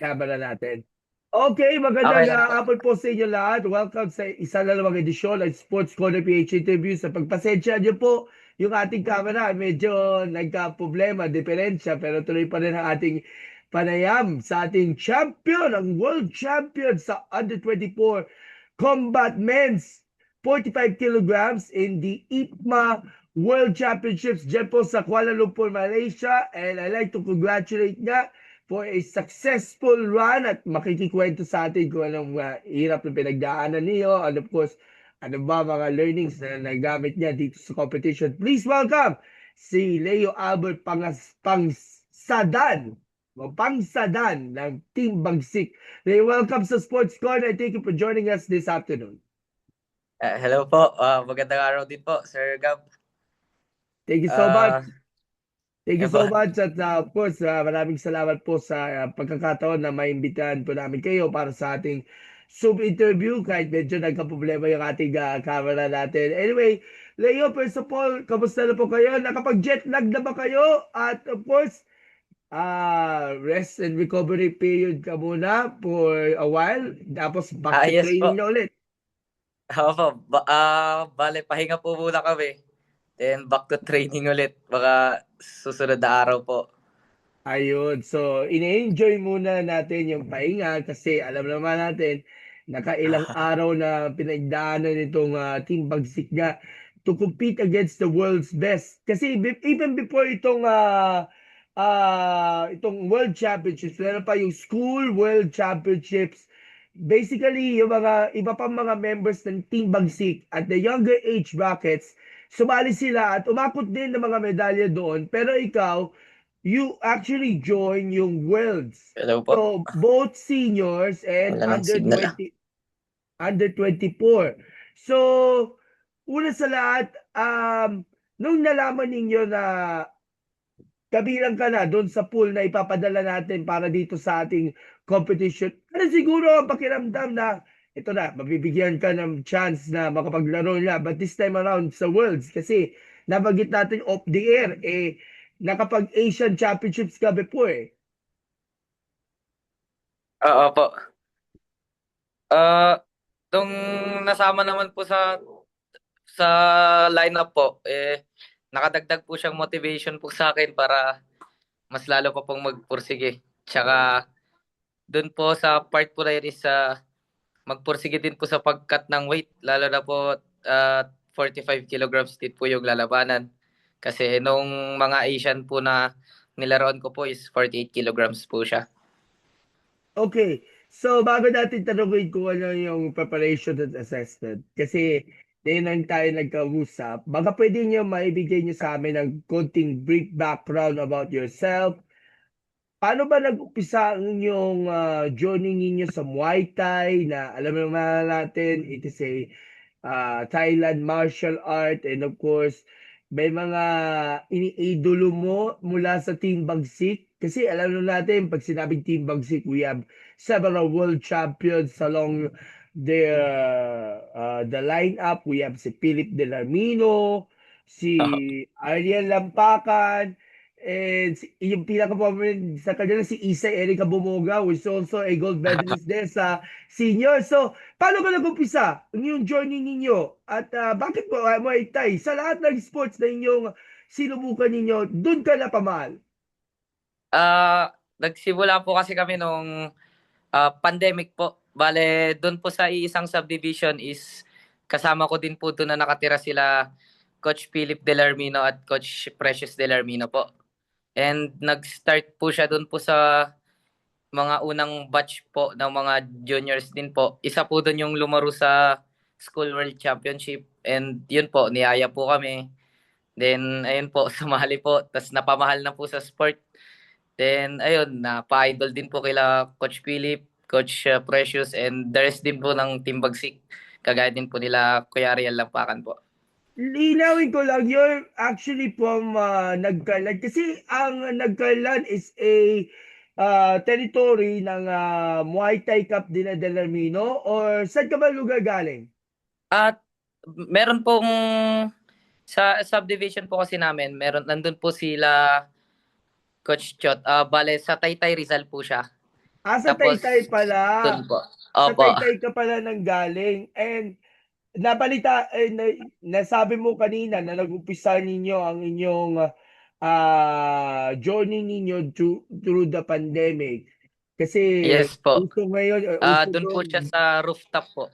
camera natin. Okay, Okay magandang lang po. hapon po sa inyo lahat. Welcome sa isa na namang edisyon ng Sports Corner PH Interview. Sa pagpasensya niyo po, yung ating camera medyo nagka-problema, diferensya, pero tuloy pa rin ang ating panayam sa ating champion, ang world champion sa under 24 combat men's 45 kilograms in the IPMA World Championships dyan po sa Kuala Lumpur, Malaysia. And I'd like to congratulate nga for a successful run at makikikwento sa atin kung anong hirap na pinagdaanan niyo and of course ano ba mga learnings na nagamit niya dito sa competition. Please welcome si Leo Albert Pangsadan Pangsadan ng Team Bagsik. Leo, welcome sa Sports Corner and thank you for joining us this afternoon. Hello po. Magandang araw din po, Sir Gab. Thank you so much. Uh, Thank you Yan po. so much at of course maraming salamat po sa pagkakataon na maimbitahan po namin kayo para sa ating Zoom interview kahit medyo nagka-problema yung ating camera natin. Anyway, Leo, first of all, kamusta na po kayo? Nakapag-jet lag na ba kayo? At of course, rest and recovery period ka muna for a while. Tapos back to Yes training po. na ulit. Opo. Bale, pahinga po muna kami. Then back to training ulit. Baka susunod na araw po. Ayun. So, ine-enjoy muna natin yung pahinga kasi alam naman natin, nakailang araw na pinagdaanan nitong Team Bagsik nga to compete against the world's best. Kasi even before itong World Championships, meron pa yung School World Championships. Basically, yung mga iba pang mga members ng Team Bagsik at the younger age brackets, sumali sila at umakot din ng mga medalya doon. Pero ikaw, you actually join yung Worlds. Hello po. So, both seniors and Wala ng signal under 24. So, una sa lahat, nung nalaman ninyo na kabilang ka na doon sa pool na ipapadala natin para dito sa ating competition, ano siguro ang pakiramdam na ito na, mabibigyan ka ng chance na makapaglaro na. But this time around sa Worlds, kasi nabanggit natin off the air, nakapag-Asian Championships ka before eh. po. Uh, Nung nasama naman po sa lineup po, nakadagdag po siyang motivation po sa akin para mas lalo pa pong magpursige. Tsaka doon po sa part po na yun is magpursige din po sa pagkat ng weight, lalo na po 45 kilograms din po yung lalabanan. Kasi nung mga Asian po na nilaroan ko po is 48 kilograms po siya. Okay. So, bago natin tanongin kung ano yung preparation at assessment, kasi din lang tayo nagkausap, baka pwede nyo maibigay nyo sa amin ng konting brief background about yourself. Paano ba nag-umpisa ang inyong journey ninyo sa Muay Thai na alam naman natin, it is a Thailand martial art and of course, may mga iniidolo mo mula sa Team Bagsik. Kasi alam natin, pag sinabing Team Bagsik, we have several world champions along the lineup. We have si Philip Delarmino, si Ariel Lampacan, and yung pinaka-prominent sa kanila si Isa Erika Bumoga, who is also a gold medalist din sa senior. So, paano ka nag-umpisa yung journey ninyo? At bakit mo Muay Thai? Sa lahat ng sports na inyong sinubukan ninyo, doon ka na pamahal. Nagsimula po kasi kami nung pandemic po. Bale, doon po sa isang subdivision is kasama ko din po doon na nakatira sila Coach Philip Delarmino at Coach Precious Delarmino po. And nag-start po siya doon po sa mga unang batch po ng mga juniors din po. Isa po doon yung lumaro sa School World Championship and yun po, niyaya po kami. Then ayun po, sumali po. Tapos napamahal na po sa sport. Then ayun, napa-idol din po kila Coach Philip, Coach Precious and the rest din po ng Team Bagsik. Kagaya din po nila Kuya Ariel Lampakan po. Linawin ko lang, you're actually from Nagkalan. Kasi ang Nagkalan is a territory ng Muay Thai Cup din na Delarmino or saan ka ba lugar galing? At meron pong sa subdivision po kasi namin, nandun po sila Coach Chot. Bale sa Taytay Rizal po siya. Sa Tapos, Taytay pala. dun po. Sa Opo. Taytay ka pala nanggaling. And nabalita, nasabi mo kanina na nag-umpisa ninyo ang inyong journey ninyo through the pandemic. Kasi Yes po. uso ngayon, uso Dun po siya sa rooftop po.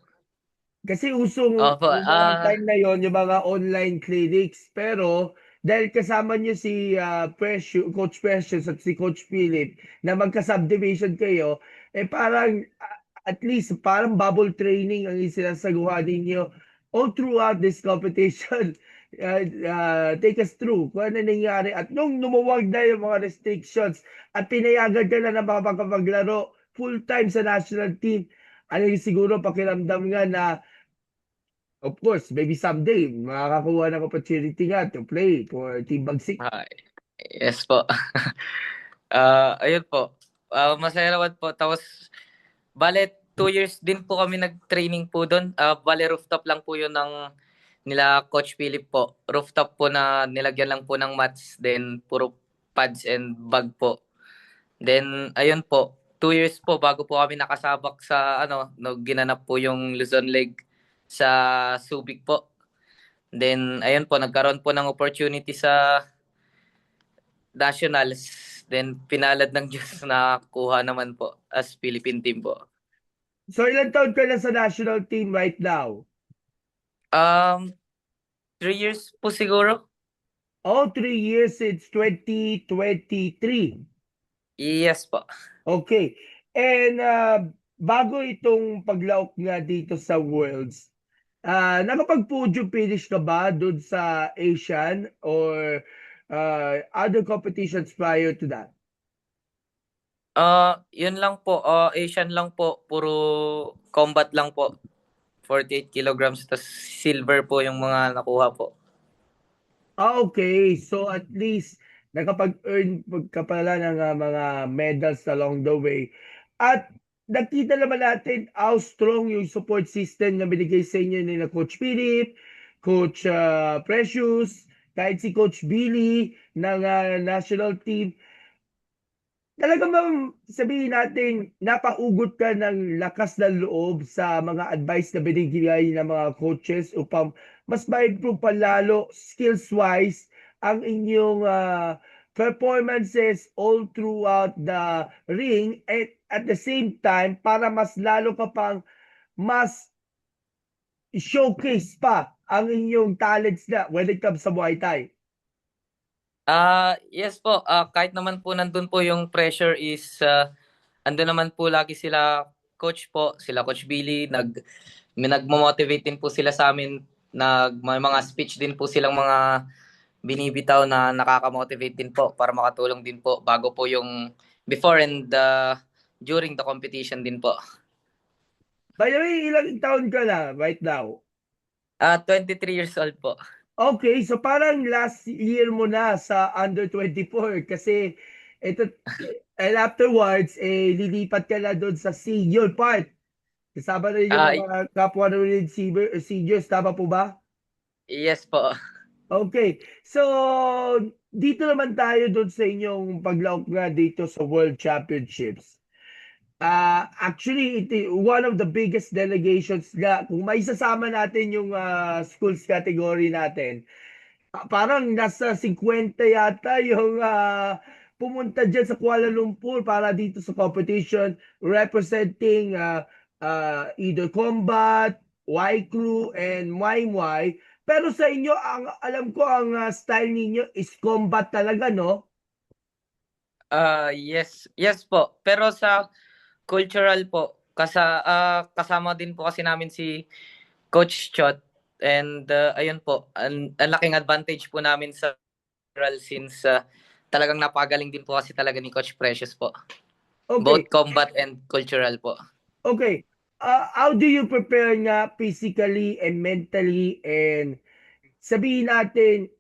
kasi usong Opo. yung mga time na yon yung mga online clinics. Pero dahil kasama niyo si Coach Precious at si Coach Philip na magka-subdivision kayo, parang at least parang bubble training ang isinasagawa ninyo all throughout this competition. Take us through kung ano nangyari. At nung lumuwag na yung mga restrictions at pinayagan ka na na makapag-maglaro full-time sa national team, ano yung siguro pakiramdam nga na of course, maybe someday, makakakuha ng opportunity nga to play for Team Bagsik. Ah, yes po. Ayun po. Masaya naman po. Tapos, bale, 2 years din po kami nag-training po doon. Bale, rooftop lang po yun ng nila Coach Philip po. Rooftop po na nilagyan lang po ng mats. Then, puro pads and bag po. Then, ayun po. 2 years po bago po kami nakasabak sa, no, ginanap po yung Luzon League sa Subic po. Then, ayun po, nagkaroon po ng opportunity sa nationals. Then, pinalad ng Diyos na kuha naman po as Philippine team po. So, ilang taon ka na sa national team right now? Um, 3 years po siguro. Oh, 3 years since 2023. Yes po. Okay. And bago itong paglaok nga dito sa Worlds, nakapag-podium finish ka ba doon sa Asian or other competitions prior to that? Yun lang po. Asian lang po. Puro combat lang po. 48 kilograms. Tas silver po yung mga nakuha po. Okay. So at least nakapag-earn ka pala ng mga medals along the way. At nakita naman natin how strong yung support system na binigay sa inyo ni na Coach Philip, Coach Precious, kahit si Coach Billy ng national team. Talagang sabihin natin, napaugot ka ng lakas ng loob sa mga advice na binigay ng mga coaches upang mas ma-improve pa lalo skills-wise ang inyong performances all throughout the ring and at the same time para mas lalo ka pang mas showcase pa ang inyong talents na when it comes sa Muay Thai. Yes po. Kahit naman po nandun po yung pressure is andun naman po lagi sila coach po, sila Coach Billy, may nagmo-motivate din po sila sa amin. May mga speech din po silang mga binibitaw na nakaka-motivate din po para makatulong din po bago po yung before and during the competition din po. By the way, ilang taon ka na right now? 23 years old po. Okay, so parang last year mo na sa under 24 kasi ito and afterwards lilipat ka na doon sa senior part. Kasama na yung Ah, mga kapwa na rin seniors, tama po ba? yes po. Okay. So dito naman tayo doon sa inyong paglaok nga dito sa World Championships. Actually, one of the biggest delegations na kung may sasama natin yung schools category natin, parang nasa 50 yata yung pumunta dyan sa Kuala Lumpur para dito sa competition representing either Combat, Y Crew, and Muay Muay. Pero sa inyo, alam ko ang style ninyo is Combat talaga, no? Yes, yes po. Pero sa cultural po, kasama din po kasi namin si Coach Chot and ayun po, ang laking advantage po namin sa cultural since talagang napagaling din po kasi talaga ni Coach Precious po. Okay, Both combat and cultural po. okay. How do you prepare nga physically and mentally and sabihin natin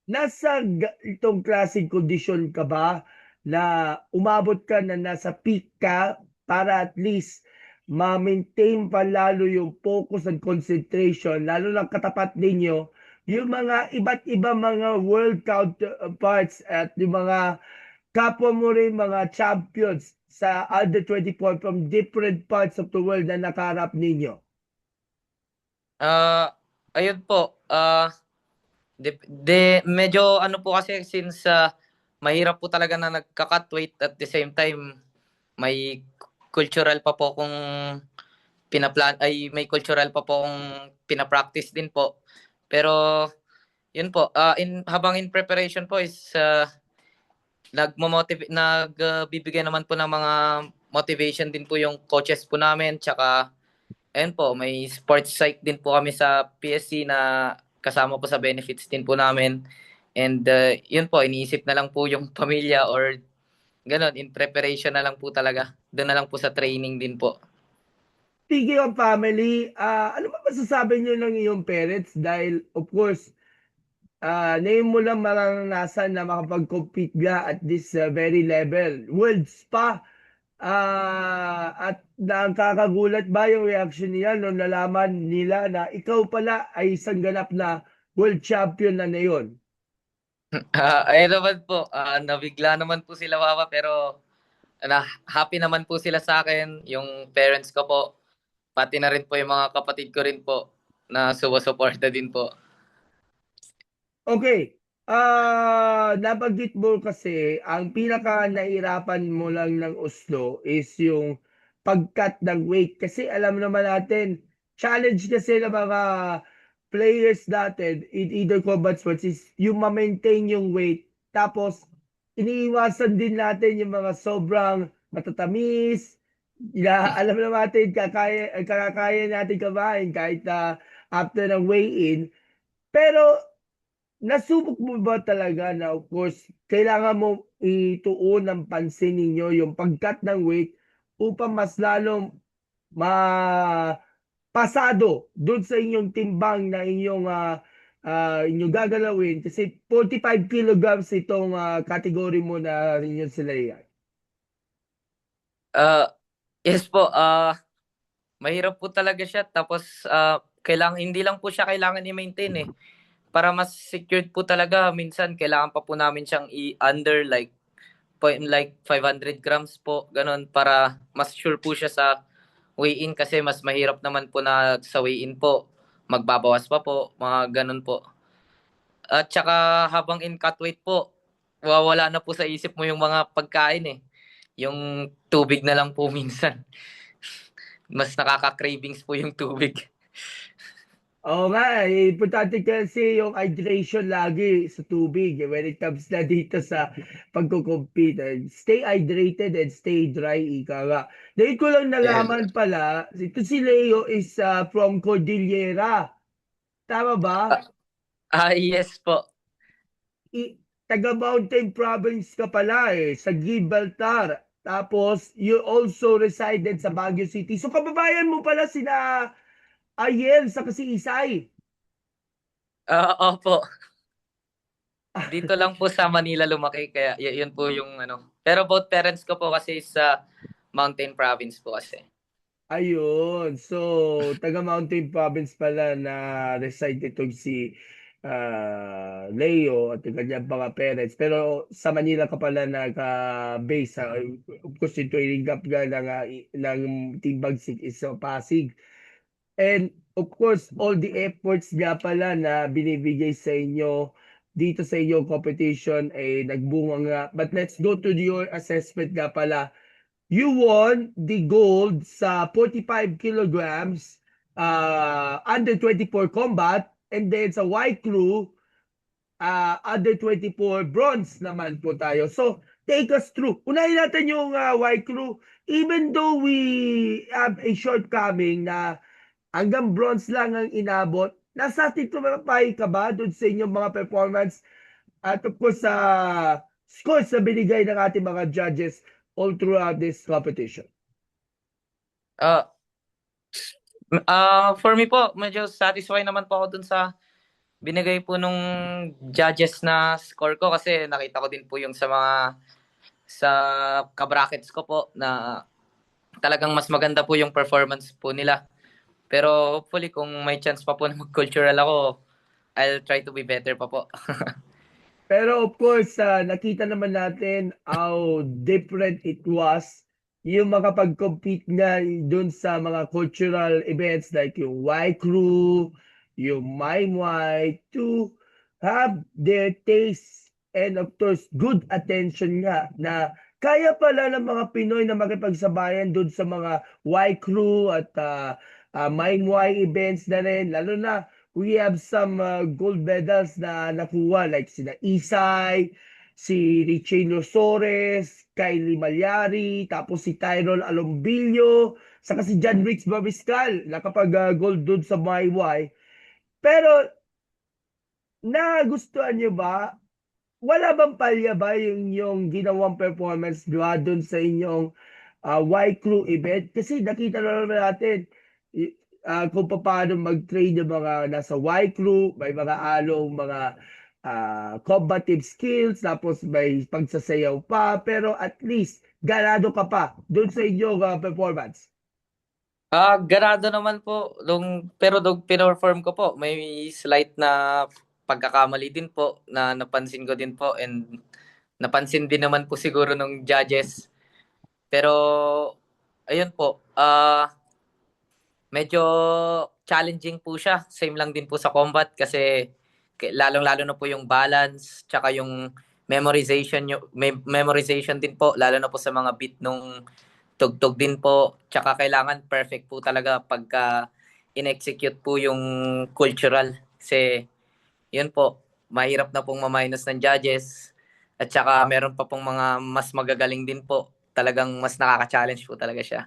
itong klaseng kondisyon ka ba na umabot ka na nasa peak ka para at least ma-maintain pa lalo yung focus and concentration, lalo lang katapat ninyo, yung mga iba't iba mga world counterparts at yung mga kapwa mo rin mga champions sa under 24 from different parts of the world na nakaharap ninyo? Ayun po, medyo ano po kasi since mahirap po talaga na nagka-cut weight at the same time may cultural pa po kung may cultural pa po kung pina-practice din po. Pero yun po, habang in preparation po is nagbibigay naman po ng mga motivation din po yung coaches po namin, tsaka ayun po, may sports psych din po kami sa PSC na kasama po sa benefits din po namin. And yun po, iniisip na lang po yung pamilya or ganun, in preparation na lang po talaga. Doon na lang po sa training din po. Speaking of family, ano ba masasabi niyo ng iyong parents? Dahil, of course, ngayon mo lang mararanasan na makapag-compete ka at this very level. Worlds pa. At nakakagulat ba yung reaction nila nung nalaman nila na ikaw pala ay isang ganap na world champion na ngayon? Ayun naman po, nabigla naman po sila wawa pero happy naman po sila sa akin, yung parents ko po, pati na rin po yung mga kapatid ko rin po na sumusuporta din po. Okay. Nabanggit mo kasi ang pinaka nahirapan mo lang ng Oslo is yung pag-cut ng weight. Kasi alam naman natin, challenge kasi ng mga players natin in either combat sports is yung ma-maintain yung weight. Tapos, iniiwasan din natin yung mga sobrang matatamis. Alam naman natin, kakaya natin kumain kahit na after ng weigh-in. Pero nasubok mo ba talaga na of course kailangan mo ituon ng pansin ninyo yung pag-cut ng weight upang mas lalong mapasado doon sa inyong timbang na inyong gagalawin kasi 45 kilograms itong category mo na rin sila yan. Uh, yes po, mahirap po talaga siya. Tapos, hindi lang po siya kailangan i-maintain eh. Para mas secured po talaga, minsan kailangan pa po namin siyang i-under like 500 grams po, ganun, para mas sure po siya sa weigh-in kasi mas mahirap naman po na sa weigh-in po. Magbabawas pa po, mga ganun po. At saka habang in cut weight po, wawala na po sa isip mo yung mga pagkain eh. Yung tubig na lang po minsan. Mas nakaka-cravings po yung tubig. Oo nga, importante kasi yung hydration lagi sa tubig when it comes na dito sa pagko-compete. Stay hydrated and stay dry, ika nga. Dahil ko lang Yes. nalaman pala, ito si Leo is from Cordillera. Tama ba? Yes po. Taga Mountain Province ka pala sa Gibraltar. Tapos, you also resided sa Baguio City. So, kababayan mo pala sina Ayel sa kasi Isay. Opo. Dito lang po sa Manila lumaki kaya yun po yung ano. Pero both parents ko po kasi sa Mountain Province po kasi. Ayun. So, taga Mountain Province pala na reside itong si Leo at yung kanyang mga parents. Pero sa Manila ka pala naka-base. Of course, yung training camp nga ng Team Bagsik is sa Pasig. And of course, all the efforts nga pala na binibigay sa inyo dito sa inyong competition ay nagbunga nga. But let's go to your assessment nga pala. You won the gold sa 45 kilograms under 24 combat and then sa Y crew under 24 bronze naman po tayo. So, take us through. Unahin natin yung Y crew. Even though we have a shortcoming na hanggang bronze lang ang inabot, nasatisfy ka ba doon sa inyong mga performance at of course sa scores na binigay ng ating mga judges all throughout this competition? Uh, for me po, medyo satisfied naman po ako dun sa binigay po nung judges na score ko kasi nakita ko din po yung sa kabrackets ko po na talagang mas maganda po yung performance po nila. Pero hopefully kung may chance pa po na mag-cultural ako, I'll try to be better pa po. Pero of course, nakita naman natin how different it was yung makapag-compete nga dun sa mga cultural events like yung Y Crew, yung Maimay, to have their taste and of course good attention nga na kaya pala ng mga Pinoy na makipagsabayan dun sa mga Y Crew at Maimay events na rin, lalo na we have some gold medals na nakuha like sina Isay, si Richie Losores, Kylie Malyari, tapos si Tyrone Alombillo, saka si John Ricks Babiscal nakapag gold dun sa Mayway. Pero nagustuhan nyo ba? Wala bang palya ba yung ginawang performance doon sa inyong Y Crew event? Kasi nakita na naman natin kung paano mag-train yung mga nasa Y Crew, may mga along mga combative skills, tapos may pagsasayaw pa, pero at least ganado ka pa doon sa inyong performance. Ganado naman po pero nung pinorform ko po, may slight na pagkakamali din po na napansin ko din po, and napansin din naman po siguro ng judges. Pero ayun po, medyo challenging po siya. Same lang din po sa combat kasi lalong-lalo na po yung balance tsaka yung memorization din po, lalo na po sa mga beat nung tugtog din po. Tsaka kailangan perfect po talaga pagka in-execute po yung cultural. Kasi yun po, mahirap na pong ma-minus ng judges. At tsaka meron pa pong mga mas magagaling din po. Talagang mas nakaka-challenge po talaga siya.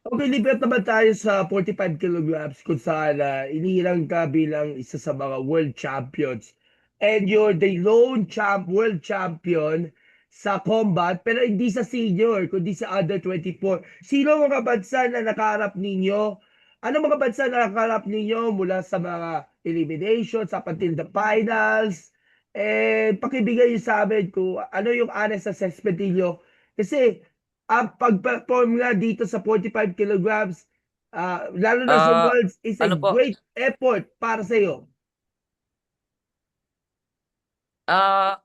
Okay, lipat naman tayo sa 45 kilograms kung saan inilang ka bilang isa sa mga world champions. And you're the lone world champion sa combat, pero hindi sa senior, kundi sa under 24. Sino mga bansa na nakaharap ninyo? Ano mga bansa na nakaharap ninyo mula sa mga eliminations up until the finals? And pakibigay niyo sa amin kung ano yung honest assessment niyo. Kasi ang pag-perform nga dito sa 45 kilograms, lalo na sa Ah, Worlds, is a ano po? great effort para sa iyo.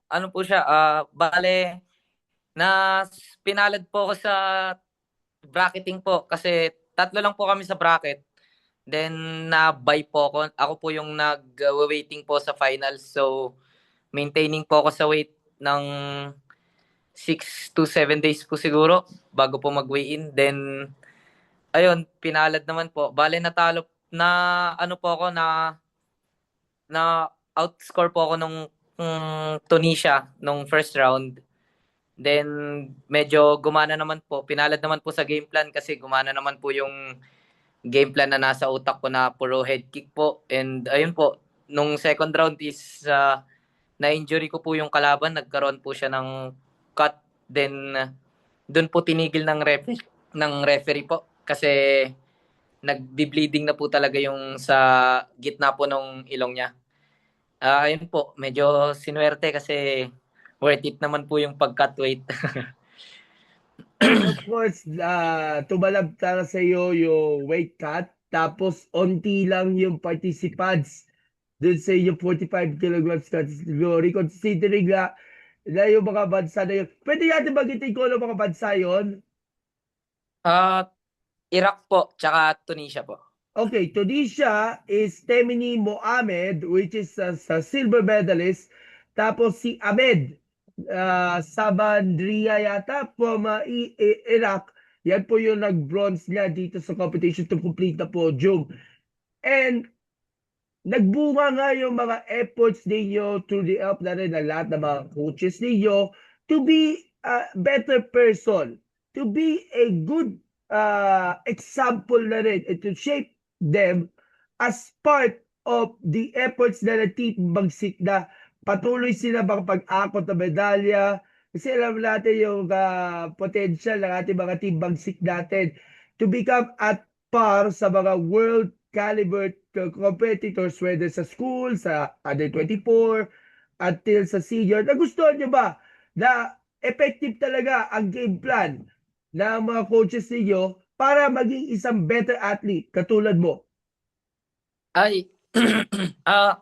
Ano po siya? Bale, na pinalad po ako sa bracketing po kasi tatlo lang po kami sa bracket. Then na-buy po ako. Ako po yung nag-waiting po sa finals. So maintaining po ako sa weight ng 6 to 7 days po siguro bago po mag-weigh-in. Then ayun, pinalad naman po. Bale natalo na ano po ako na outscore po ako nung Tunisia nung first round. Then medyo gumana naman po. Pinalad naman po sa game plan kasi gumana naman po yung game plan na nasa utak ko na puro head kick po. And ayun po, nung second round is na-injury ko po yung kalaban. Nagkaroon po siya ng cut. Then doon po tinigil ng referee po kasi nagbi-bleeding na po talaga yung sa gitna po ng ilong niya. Ayun po, medyo sinuwerte kasi worth it naman po yung pag-cut weight. And of course, tumalab para sa iyo yung weight cut, tapos onti lang yung participants dun sa yung 45 kilograms category. Considering na yung mga bansa na yun. Pwede natin bagitin ko ng mga bansa yon. Ah, Iraq po, tsaka Tunisia po. Okay, Tunisia is Temini Mohamed, which is sa silver medalist. Tapos si Ahmed Sabandria yata from Iraq. Yan po yung nag-bronze niya dito sa competition to complete the podium. And nagbunga nga yung mga efforts ninyo through the help na rin ng lahat ng mga coaches ninyo to be a better person, to be a good example na rin and to shape them as part of the efforts na ng Team Bagsik na patuloy sila makapag-akot na medalya. Kasi alam natin yung potential ng ating mga Team Bagsik natin to become at par sa mga world caliber competitors, whether sa school, sa under 24, until sa senior. Nagustuhan nyo ba na effective talaga ang game plan ng mga coaches niyo para maging isang better athlete katulad mo? Ay, ah,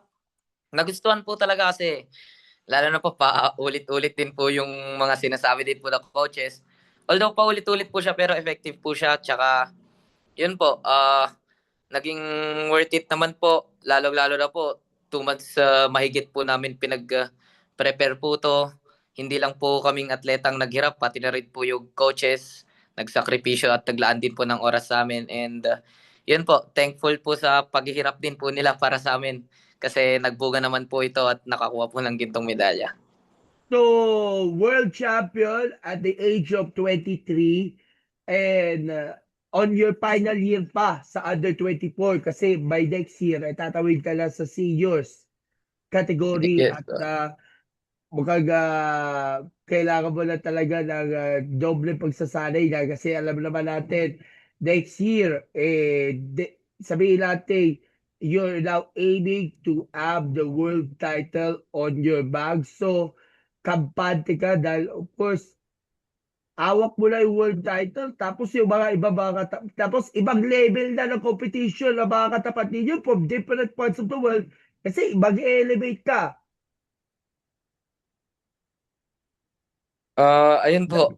nagustuhan po talaga kasi Lalo na po pa ulit-ulit din po yung mga sinasabi din po ng coaches. Although pa ulit-ulit po siya pero effective po siya. Tsaka yun po, naging worth it naman po. Lalo-lalo na po 2 months mahigit po namin prepare po to. Hindi lang po kaming atletang naghirap, pati na rin po yung coaches nagsakripisyo at naglaan din po ng oras sa amin. And yun po, thankful po sa paghihirap din po nila para sa amin. Kasi nagbuga naman po ito at nakakuha po ng gintong medalya. So, world champion at the age of 23 and on your final year pa sa under 24 kasi by next year ay tatawid ka na sa seniors category Yes. at mukhang kailangan mo na talaga ng doble pagsasanay na kasi alam naman natin next year sabihin natin you're now aiming to have the world title on your bag. So, kampante ka dahil of course, hawak mo na yung world title tapos yung mga iba tapos ibang level na ng competition na mga katapat ninyo from different parts of the world kasi mag-elevate ka. Ayun po.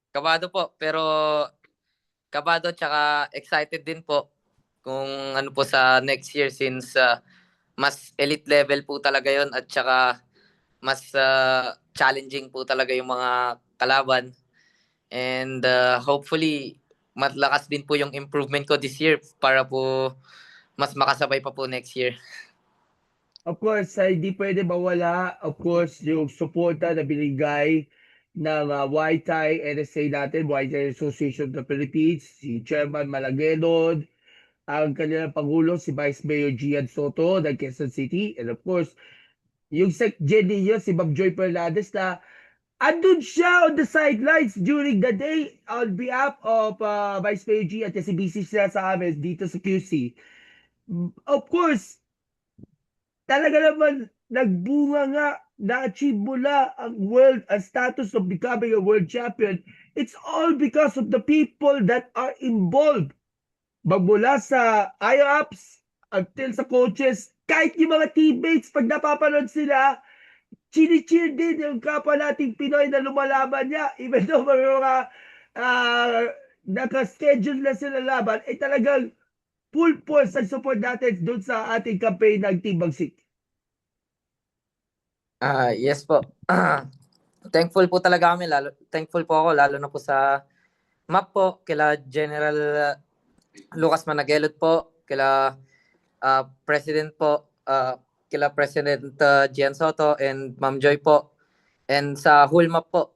Kabado po pero kabado tsaka excited din po kung ano po sa next year since mas elite level po talaga yon at tsaka mas challenging po talaga yung mga kalaban. And hopefully, matlakas din po yung improvement ko this year para po mas makasabay pa po next year. Of course, hindi pwede mawala, of course, yung suporta na binigay ng YTI NSA natin, YTI Association of the Philippines, si Chairman Malaguenon, ang kanilang Pangulo, si Vice Mayor Gian Soto ng Quezon City, and of course, yung Sec-Gen ninyo, si Ma'am Joy Fernandez na andun siya on the sidelines during the day on behalf of Vice Mayor G at kasi busy siya sa amin dito sa QC. Of course, talaga naman nagbunga nga na-achieve mo na ang status of becoming a world champion. It's all because of the people that are involved. Magmula sa IOPS until sa coaches, kahit yung mga teammates, pag napapanood sila, chini-cheer din yung kapwa nating Pinoy na lumalaban niya. Even though mga naka-schedule na sila laban, ay talagang full force ang support natin doon sa ating campaign ng Team Bagsik. Yes po. Thankful po talaga kami, thankful po ako lalo na po sa MAP po, kila General Lucas Managelot po, kila President po, kila President Gian Soto and Ma'am Joy po. And sa whole MAP po,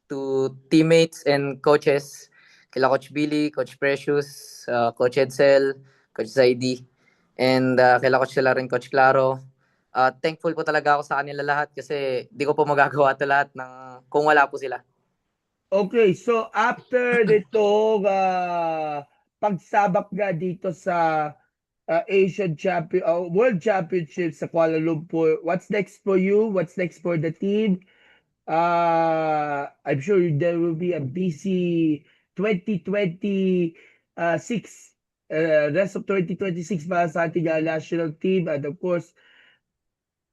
to teammates and coaches, kila Coach Billy, Coach Precious, Coach Edsel, Coach Zaidi, and kila Coach sila rin, Coach Claro. Thankful po talaga ako sa kanila lahat kasi di ko po magagawa ito lahat kung wala po sila. Okay, so after nito pagsabak nga dito sa World Championship sa Kuala Lumpur, what's next for you? What's next for the team? I'm sure there will be a busy 2026, rest of 2026 para sa ating national team. And of course,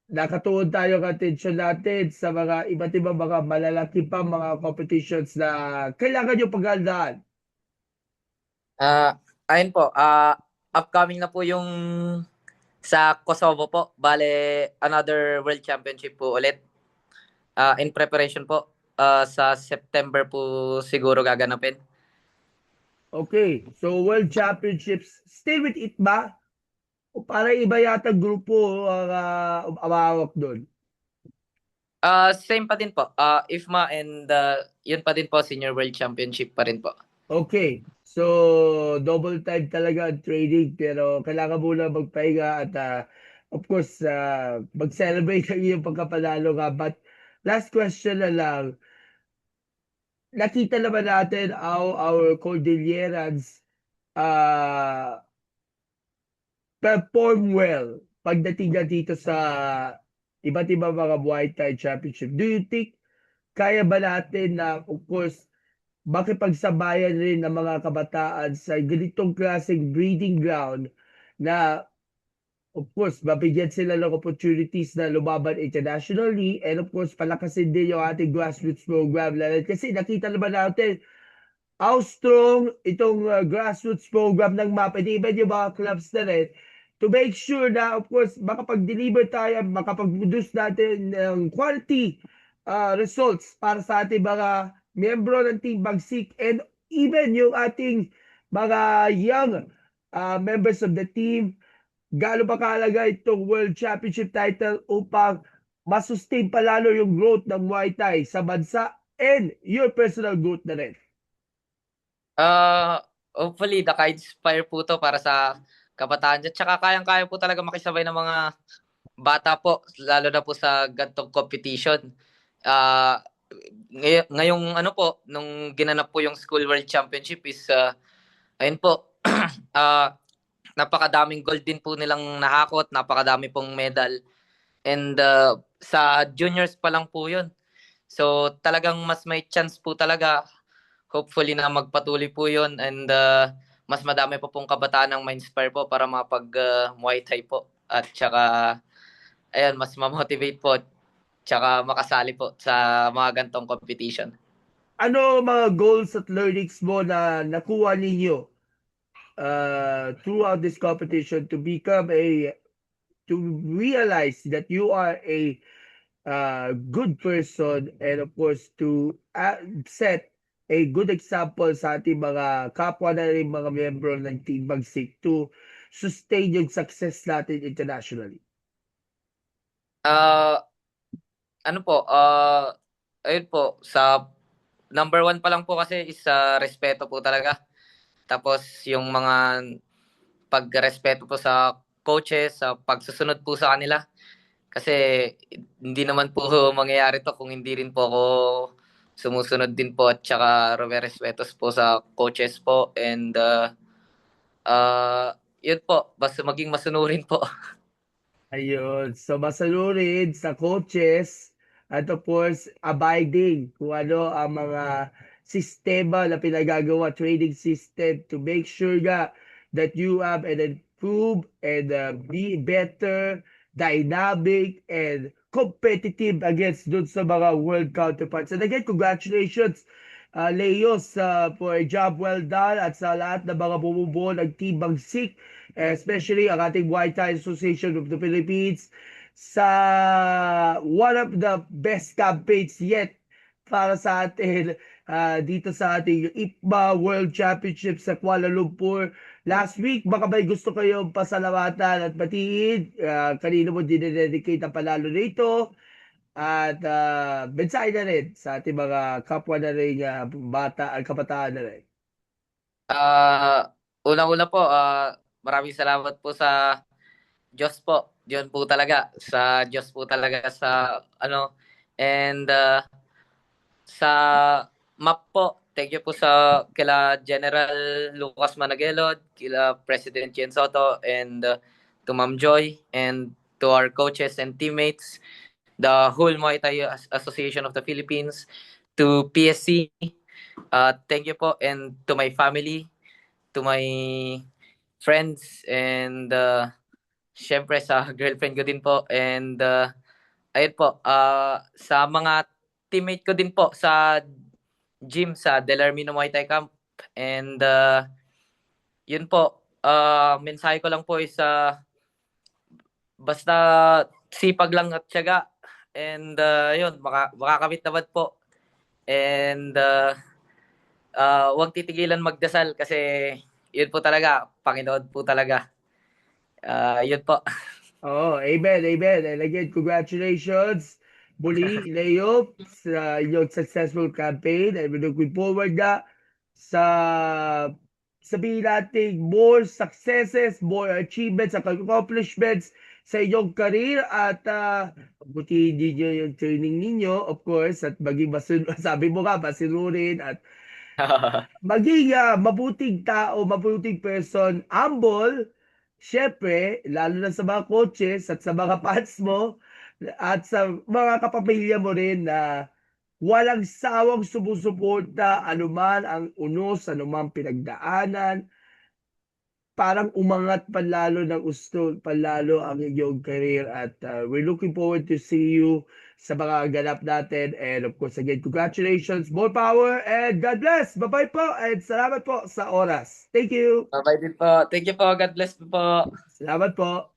nakatuon tayo ng attention natin sa mga iba't ibang mga malalaki pa mga competitions na kailangan nyo paghandaan. Ayun po, upcoming na po yung sa Kosovo po. Bale, another World Championship po ulit. In preparation po, sa September po siguro gaganapin. Okay, so World Championships, still with ITBA? O para iba yata grupo ang umawak doon? Same pa din po. IFMA and yun pa din po, Senior World Championship pa rin po. Okay, so double time talaga ang training pero kailangan muna magpahinga at of course mag-celebrate ang iyong pagkapanalo nga. But last question na lang, nakita naman natin how our Cordillerans perform well pagdating na dito sa iba't ibang mga Muay Thai Championship. Do you think kaya ba natin na of course makipagsabayan rin ng mga kabataan sa ganitong klaseng breeding ground na of course, mabigyan sila ng opportunities na lumaban internationally, and of course, palakasin din yung ating grassroots program. Kasi nakita naman natin how strong itong grassroots program ng MAP, and even yung mga clubs na rin, to make sure na, of course, makapag-deliver tayo, makapag-produce natin ng quality results para sa ating mga miyembro ng Team Bagsik, and even yung ating mga young members of the team. Gaano ba kahalaga itong World Championship title upang masustain pa lalo yung growth ng Muay Thai sa bansa and your personal growth na rin? Hopefully, naka-inspire po to para sa kabataan dyan. Tsaka kayang-kaya po talaga makisabay ng mga bata po, lalo na po sa gantong competition. Ah, ngayong ano po, nung ginanap po yung School World Championship is, ayun po, napakadaming gold din po nilang nahakot, napakadami pong medal. And sa juniors pa lang po yun. So talagang mas may chance po talaga, hopefully na magpatuloy po yun, and mas madami po pong kabataan ang ma-inspire po para mapag Muay Thai po. At tsaka, ayun, mas ma-motivate po, tsaka makasali po sa mga gantong competition. Ano mga goals at learnings mo na nakuha ninyo throughout this competition to realize that you are a good person, and of course to set a good example sa ating mga kapwa na rin mga miyembro ng Team Bagsik to sustain yung success natin internationally? Uh, ano po, ayun po, sa number one pa lang po kasi is respeto po talaga. Tapos yung mga pagrespeto po sa coaches, sa pagsusunod po sa kanila. Kasi hindi naman po mangyayari to kung hindi rin po ako sumusunod din po, at saka respetos po sa coaches po, and yun po, basta maging masunurin po. Ayun. So, masalurin sa coaches at of course, abiding kung ano ang mga sistema na pinagagawa, training system to make sure nga that you have an improve and be better, dynamic, and competitive against dun sa mga world counterparts. And again, congratulations, Leos, for a job well done, at sa lahat ng mga bumubuo ng Team Bagsik, especially ang ating Muay Thai Association of the Philippines, sa one of the best campaigns yet para sa atin dito sa ating IPMA World Championship sa Kuala Lumpur last week. Baka may gusto kayong pasalamatan at batiin. Kanino mo dinededicate ang panalo rito, at mensahe na rin sa ating mga kapwa na rin bata at kabataan na rin. Una-una po, maraming salamat po sa Diyos po. Yun po talaga. Sa Diyos po talaga sa ano. And sa map po, thank you po sa kila General Lucas Managelod, kila President Jen Soto, and to Ma'am Joy, and to our coaches and teammates, the whole Muay Thai Association of the Philippines, to PSC, thank you po, and to my family, to my friends, and syempre sa girlfriend ko din po, and ayun po, sa mga teammate ko din po sa gym sa Delarmino Muay Thai Camp, and yun po, mensahe ko lang po is basta sipag lang at tiyaga, and yun, makakamit naman po, and huwag titigilan magdasal kasi yun po talaga, Panginoon po talaga. Yun po. Oh, amen, amen. And again, congratulations, muli, Leo, sa inyong successful campaign. And we're looking forward na sa sabihin natin more successes, more achievements, accomplishments sa inyong career, at butihin ninyo yung training ninyo, of course, at maging sabi mo nga, masinurin, at maging mabuting tao, mabuting person, humble, syempre, lalo na sa mga coaches at sa mga fans mo at sa mga kapamilya mo rin na walang sawang sumusuporta anuman ang unos, anuman pinagdaanan. parang umangat panlalo ng gusto, panlalo ang iyong career at we're looking forward to see you sa mga ganap natin. And of course, again, congratulations, more power, and God bless. Bye-bye po, and salamat po sa oras. Thank you. Bye-bye din po. Thank you po. God bless po. Salamat po.